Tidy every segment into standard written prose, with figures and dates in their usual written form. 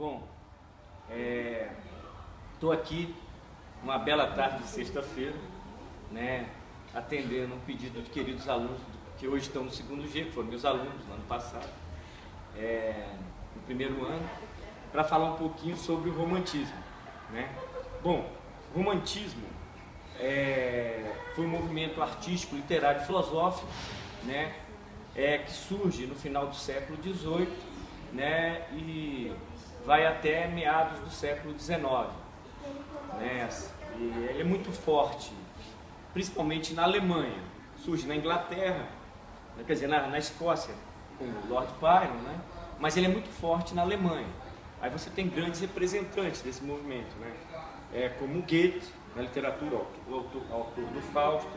Bom, estou aqui uma bela tarde de sexta-feira, né, atendendo um pedido de queridos alunos que hoje estão no segundo G, que foram meus alunos no ano passado, no primeiro ano, para falar um pouquinho sobre o romantismo, né? Bom, o romantismo foi um movimento artístico, literário e filosófico, né, que surge no final do século XVIII, né, e vai até meados do século XIX, né, e ele é muito forte, principalmente na Alemanha. Surge na Inglaterra, quer dizer, na Escócia, com o Lord Byron, né, mas ele é muito forte na Alemanha. Aí você tem grandes representantes desse movimento, né, como Goethe, na literatura, o autor do Fausto,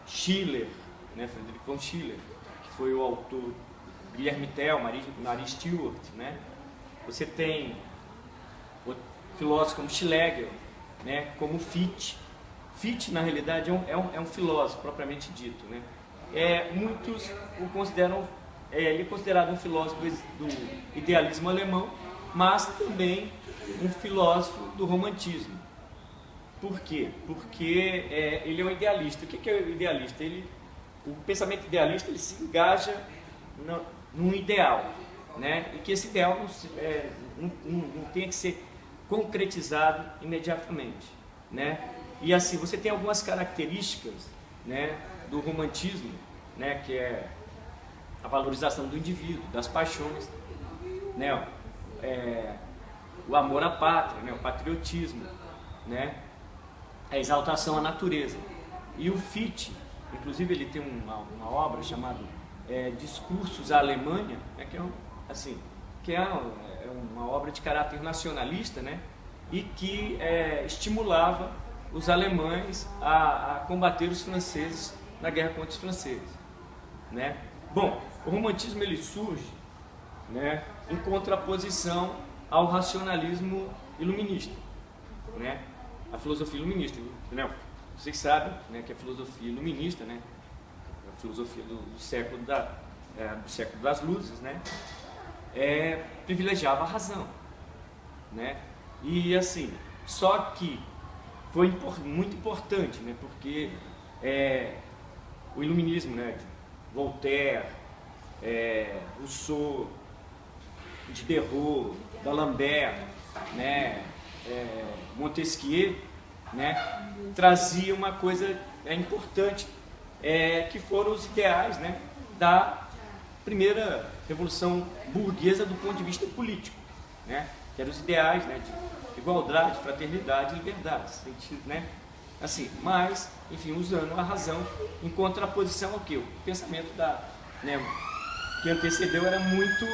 Schiller, né, Friedrich von Schiller, que foi o autor, Guilherme Tell, Marie Stuart, né? Você tem filósofos como Schlegel, né, como Fichte. Fichte, na realidade, é um filósofo propriamente dito, né? Muitos o consideram, ele é considerado um filósofo do idealismo alemão, mas também um filósofo do romantismo. Por quê? Porque ele é um idealista. O que é o idealista? O pensamento idealista, ele se engaja num ideal, né? E que esse ideal não tenha que ser concretizado imediatamente, né? E assim, você tem algumas características, né, do romantismo, né, que é a valorização do indivíduo, das paixões, né, o amor à pátria, né, o patriotismo, né, a exaltação à natureza. E o Fichte, inclusive, ele tem uma obra chamada Discursos à Alemanha, né, que é uma obra de caráter nacionalista, né, e que estimulava os alemães a combater os franceses na guerra contra os franceses, né. Bom, o romantismo ele surge, né, em contraposição ao racionalismo iluminista, né, a filosofia iluminista, né. Vocês sabem, né, que a filosofia iluminista, né, a filosofia do século das luzes, né, privilegiava a razão, né, e assim, só que foi muito importante, né, porque o iluminismo, né, de Voltaire, Rousseau, Diderot, D'Alembert, né, Montesquieu, né, trazia uma coisa importante, que foram os ideais, né, da primeira revolução burguesa do ponto de vista político, né, que eram os ideais, né, de igualdade, fraternidade e liberdade, né, assim, mas, enfim, usando a razão em contraposição ao que? O pensamento né, que antecedeu era muito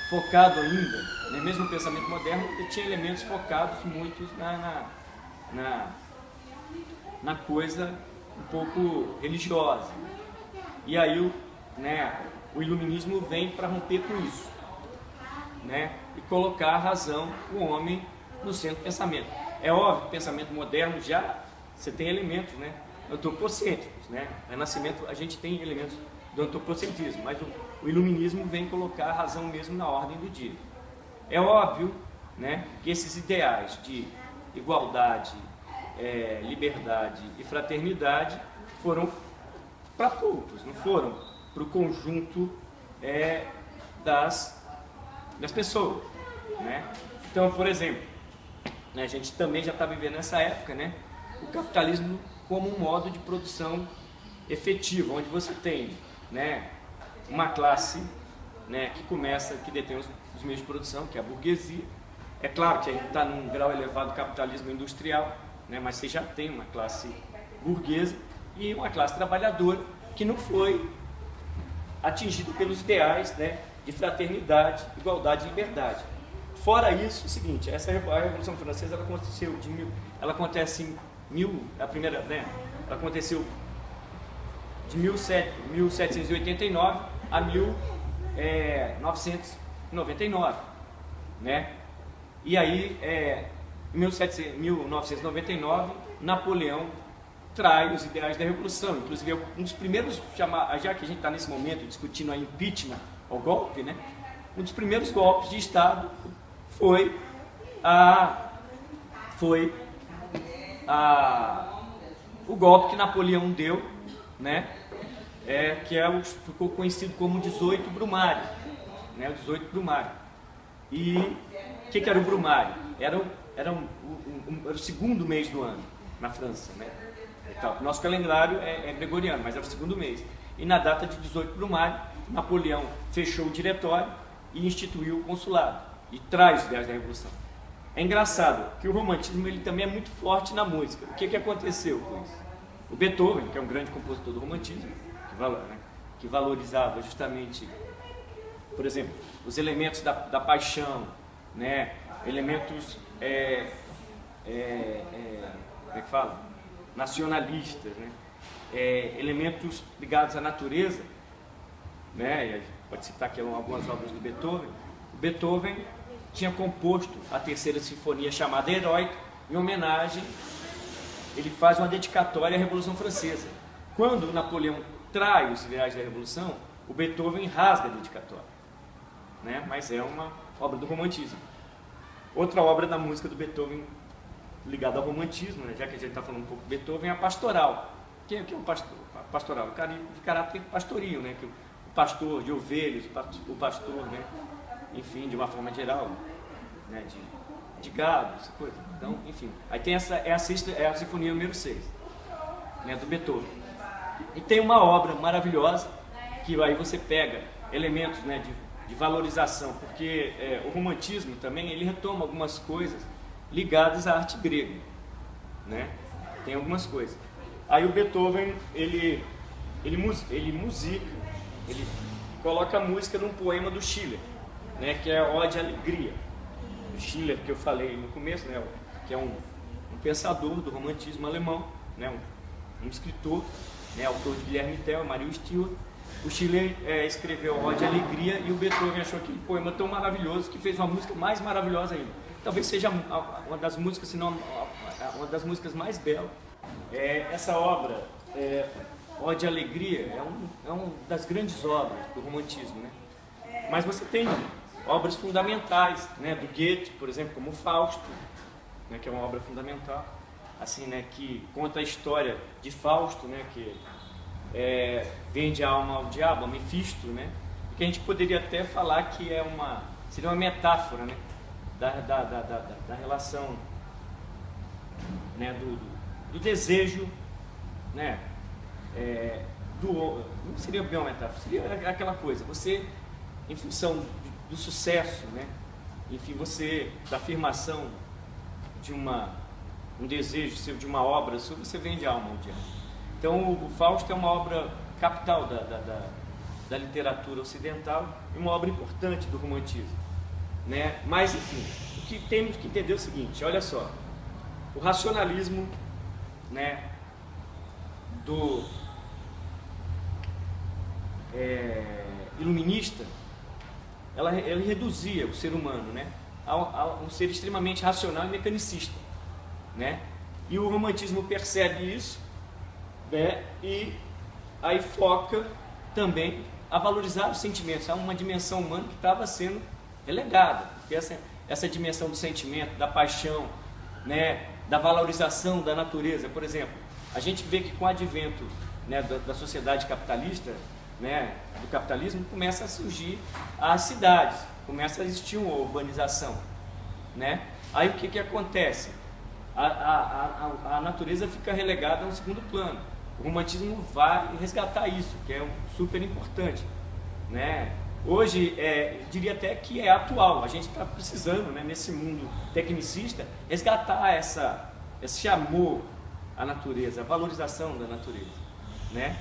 focado ainda, né, mesmo o pensamento moderno tinha elementos focados muito na coisa um pouco religiosa. E aí o iluminismo vem para romper com isso, né, e colocar a razão, o homem, no centro do pensamento. É óbvio que o pensamento moderno você tem elementos, né, antropocêntricos, né? No Renascimento a gente tem elementos do antropocentrismo, mas o iluminismo vem colocar a razão mesmo na ordem do dia. É óbvio, né, que esses ideais de igualdade, liberdade e fraternidade foram para poucos, não foram para o conjunto das pessoas, né? Então, por exemplo, né, a gente também já está vivendo nessa época, né, o capitalismo como um modo de produção efetivo, onde você tem, né, uma classe, né, que detém os meios de produção, que é a burguesia. É claro que ainda está num grau elevado do capitalismo industrial, né, mas você já tem uma classe burguesa e uma classe trabalhadora que não foi atingida pelos ideais, né, de fraternidade, igualdade e liberdade. Fora isso, é o seguinte, a Revolução Francesa ela aconteceu ela aconteceu de 1789 a 1999, né? E aí, em 1999, Napoleão trai os ideais da Revolução. Inclusive, um dos primeiros, já que a gente está nesse momento discutindo a impeachment, o golpe, né? um dos primeiros golpes de Estado foi o golpe que Napoleão deu, né? Ficou conhecido como 18 Brumário, né? O 18 Brumário. E o que era o Brumário? Era o segundo mês do ano na França, né? Então, nosso calendário é gregoriano, mas era o segundo mês. E na data de 18 Brumário, Napoleão fechou o diretório e instituiu o consulado e traz ideias da Revolução. É engraçado que o romantismo ele também é muito forte na música. O que aconteceu com isso? O Beethoven, que é um grande compositor do romantismo, que valorizava justamente, por exemplo, os elementos da paixão, né? Elementos como é que fala? Nacionalistas, né? Elementos ligados à natureza, né? Pode citar aqui algumas obras do Beethoven. O Beethoven tinha composto a terceira sinfonia chamada Heróica, em homenagem, ele faz uma dedicatória à Revolução Francesa. Quando Napoleão trai os ideais da Revolução, o Beethoven rasga a dedicatória, né? Mas é uma obra do romantismo. Outra obra da música do Beethoven ligada ao romantismo, né? Já que a gente está falando um pouco de Beethoven, é a Pastoral. Quem é o pastoral? O cara de caráter pastoril, né? Que o pastor de ovelhas, o pastor, né? Enfim, de uma forma geral, né? De gado, essa coisa. Então, enfim, aí tem a sinfonia número 6, né? Do Beethoven. E tem uma obra maravilhosa, que aí você pega elementos, né? De valorização, porque o romantismo também, ele retoma algumas coisas ligadas à arte grega, né? Tem algumas coisas. Aí o Beethoven, ele coloca a música num poema do Schiller, né? Que é a Ode à Alegria. O Schiller, que eu falei no começo, né? Que é um pensador do romantismo alemão, né? Um escritor, né? Autor de Guilherme Tell, Maria Stuart. O Schiller escreveu a Ode à Alegria e o Beethoven achou aquele poema tão maravilhoso que fez uma música mais maravilhosa ainda. Talvez seja uma das músicas, se não uma das músicas mais belas. Essa obra, Ode à Alegria, é uma das grandes obras do romantismo, né? Mas você tem obras fundamentais, né? Do Goethe, por exemplo, como Fausto, né? Que é uma obra fundamental, assim, né? Que conta a história de Fausto, né? Que vende a alma ao diabo, a Mefisto, né? Que a gente poderia até falar que seria uma metáfora, né? Da relação, né? Do desejo, né? Não seria bem uma metáfora, seria aquela coisa, você, em função do sucesso, né? Enfim, da afirmação de um desejo seu, de uma obra sua, você vende a alma ao diabo. Então o Fausto é uma obra capital da literatura ocidental e uma obra importante do romantismo, né? Mas enfim, o que temos que entender é o seguinte, olha só, o racionalismo, né, iluminista, ele reduzia o ser humano, né, a um ser extremamente racional e mecanicista, né? E o romantismo percebe isso, né, e aí foca também a valorizar os sentimentos, há uma dimensão humana que estava sendo relegada, porque essa dimensão do sentimento, da paixão, né, da valorização da natureza, por exemplo, a gente vê que com o advento, né, da sociedade capitalista, né, do capitalismo, começa a surgir as cidades, começa a existir uma urbanização, né? Aí o que acontece? A natureza fica relegada a um segundo plano. O romantismo vai resgatar isso, que é super importante, né? Hoje, diria até que é atual, a gente está precisando, né, nesse mundo tecnicista, resgatar esse amor à natureza, a valorização da natureza, né?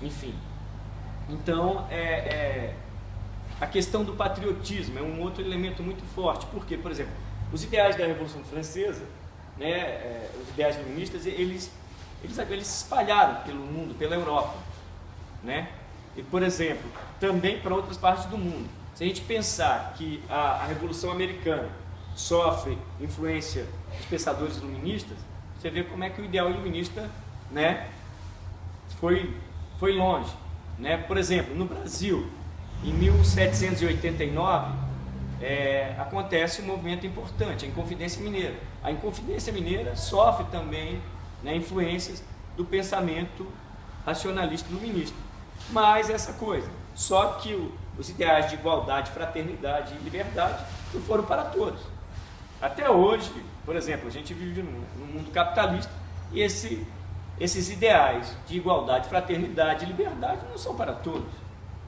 Enfim, então, a questão do patriotismo é um outro elemento muito forte, porque, por exemplo, os ideais da Revolução Francesa, né, os ideais iluministas, eles se espalharam pelo mundo, pela Europa, né? E, por exemplo, também para outras partes do mundo. Se a gente pensar que a Revolução Americana sofre influência dos pensadores iluministas, você vê como é que o ideal iluminista, né, foi longe, né? Por exemplo, no Brasil, em 1789, acontece um movimento importante, a Inconfidência Mineira. A Inconfidência Mineira sofre também, né, influências do pensamento racionalista iluminista. Mas essa coisa, só que os ideais de igualdade, fraternidade e liberdade não foram para todos. Até hoje, por exemplo, a gente vive num mundo capitalista e esses ideais de igualdade, fraternidade e liberdade não são para todos,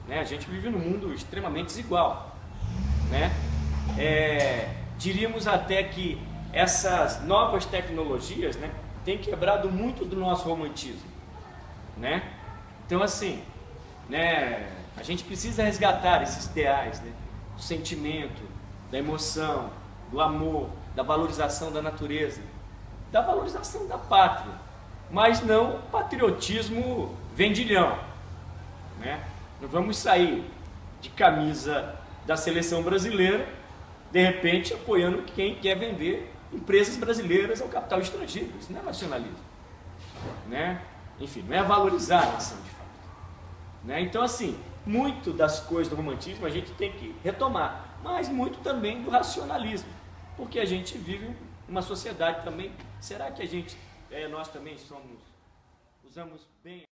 né? A gente vive num mundo extremamente desigual, né? Diríamos até que essas novas tecnologias, né, têm quebrado muito do nosso romantismo, né? Então, assim, né, a gente precisa resgatar esses ideais, né, do sentimento, da emoção, do amor, da valorização da natureza, da valorização da pátria, mas não patriotismo vendilhão, né? Não vamos sair de camisa da seleção brasileira, de repente apoiando quem quer vender empresas brasileiras ao capital estrangeiro. Isso não é nacionalismo, né? Enfim, não é valorizar a nação de fato, né? Então, assim, muito das coisas do romantismo a gente tem que retomar, mas muito também do racionalismo, porque a gente vive uma sociedade também. Será que nós também usamos bem